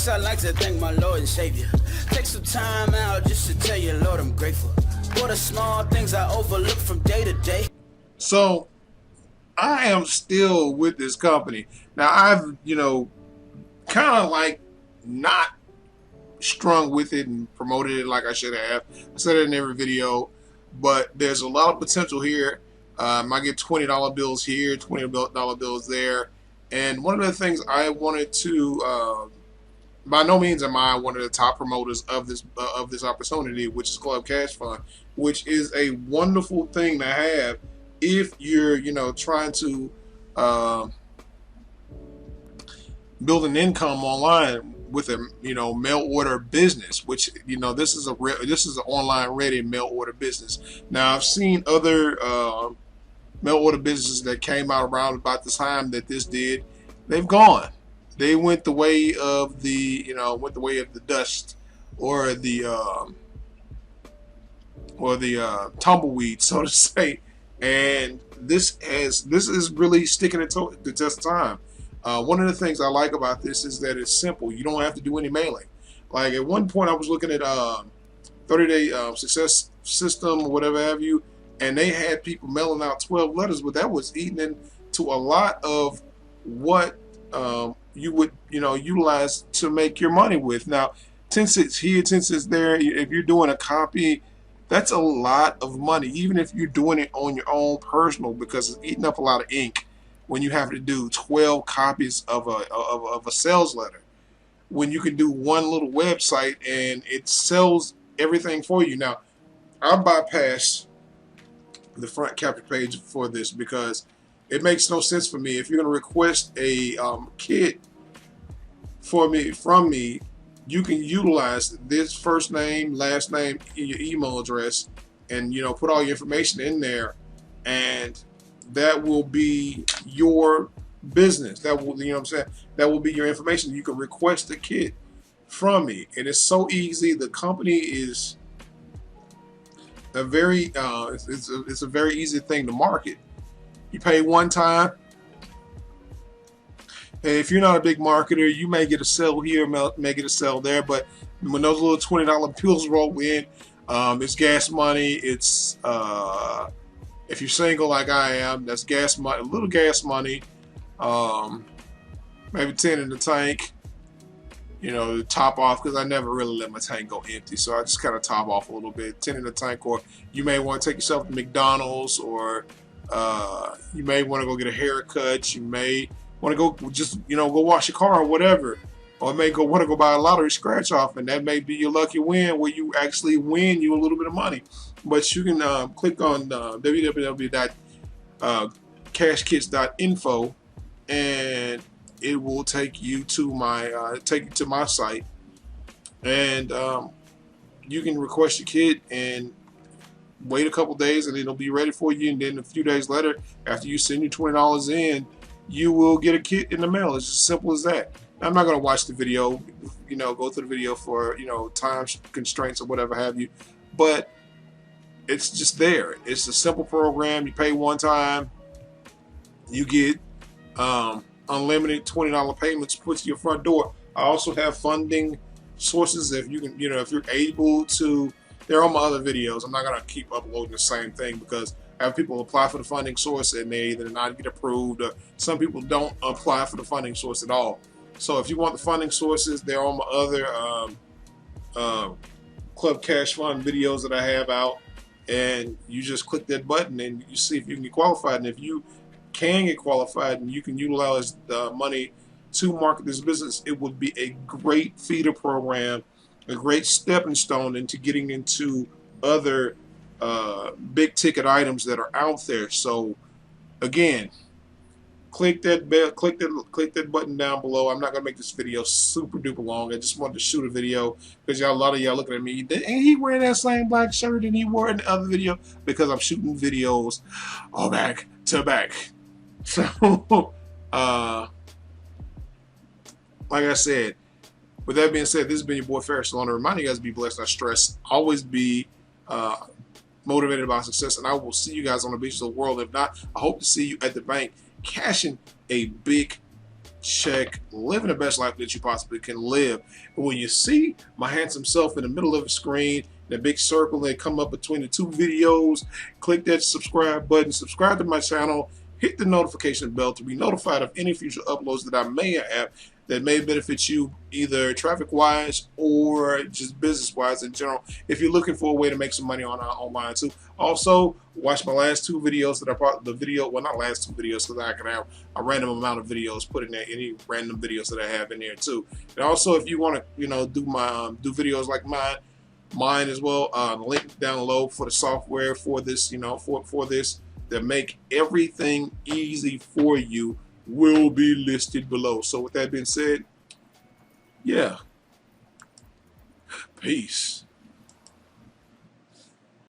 First, I'd like to thank my Lord and Savior. Take some time out just to tell you, Lord, I'm grateful for the small things I overlook from day to day. So, I am still with this company. Now, I've, kind of like not strung with it and promoted it like I should have. I said it in every video, but there's a lot of potential here. I get $20 bills here, $20 bills there. And one of the things I wanted to, by no means am I one of the top promoters of this opportunity, which is Club Cash Fund, which is a wonderful thing to have if you're, trying to build an income online with a mail order business, which this is an online ready mail order business. Now I've seen other mail order businesses that came out around about the time that this did. They've gone. They went the way of the dust or the tumbleweed, so to say. And this is really sticking the test of time. One of the things I like about this is that it's simple. You don't have to do any mailing. Like at one point I was looking at 30-day success system or whatever have you, and they had people mailing out 12 letters, but that was eating into a lot of what you would utilize to make your money with. Now 10 cents here, 10 cents there. If you're doing a copy, that's a lot of money, even if you're doing it on your own personal, because it's eating up a lot of ink when you have to do 12 copies of a sales letter, when you can do one little website and it sells everything for you. Now, I bypass the front capture page for this because it makes no sense for me. If you're going to request a kit from me, you can utilize this first name, last name, your email address, and put all your information in there, and that will be your business. That will, that will be your information. You can request a kit from me, and it's so easy. The company is a very it's a very easy thing to market. You pay one time. And if you're not a big marketer, you may get a sale here, may get a sale there, but when those little $20 bills roll in, it's gas money. It's if you're single like I am, that's gas money, a little gas money, maybe 10 in the tank, to top off, because I never really let my tank go empty, so I just kind of top off a little bit, 10 in the tank. Or you may want to take yourself to McDonald's, or you may want to go get a haircut, you may want to go just go wash your car or whatever, or may want to go buy a lottery scratch off, and that may be your lucky win where you actually win you a little bit of money. But you can click on www.cashkits.info, and it will take you to my site, and you can request your kit and wait a couple days, and it'll be ready for you. And then a few days later, after you send your $20 in, you will get a kit in the mail. It's as simple as that. I'm not going to watch the video, go through the video for time constraints or whatever have you, but it's just there. It's a simple program. You pay one time, you get unlimited $20 payments put to your front door. I also have funding sources if you can, if you're able to. They're on my other videos. I'm not gonna keep uploading the same thing because I have people apply for the funding source and they either not get approved, or some people don't apply for the funding source at all. So if you want the funding sources, they're on my other Club Cash Fund videos that I have out, and you just click that button and you see if you can get qualified. And if you can get qualified and you can utilize the money to market this business, it would be a great feeder program, a great stepping stone into getting into other big ticket items that are out there. So again, click that bell, click that button down below. I'm not gonna make this video super duper long. I just wanted to shoot a video because a lot of y'all looking at me, ain't he wearing that same black shirt and he wore in the other video? Because I'm shooting videos all back to back. So like I said, with that being said, this has been your boy Ferris Salona, reminding you guys to be blessed, not stressed. Always be motivated about success, and I will see you guys on the beach of the world. If not, I hope to see you at the bank cashing a big check living the best life that you possibly can live. And when you see my handsome self in the middle of the screen, the big circle that come up between the two videos, click that subscribe button, subscribe to my channel, hit the notification bell to be notified of any future uploads that I may have that may benefit you either traffic-wise or just business-wise in general, if you're looking for a way to make some money online too. Also, watch my last two videos that well, not last two videos, because I can have a random amount of videos put in there, any random videos that I have in there too. And also, if you want to, do videos like mine as well, link down below for the software for this, for this that make everything easy for you will be listed below. So with that being said, yeah, peace.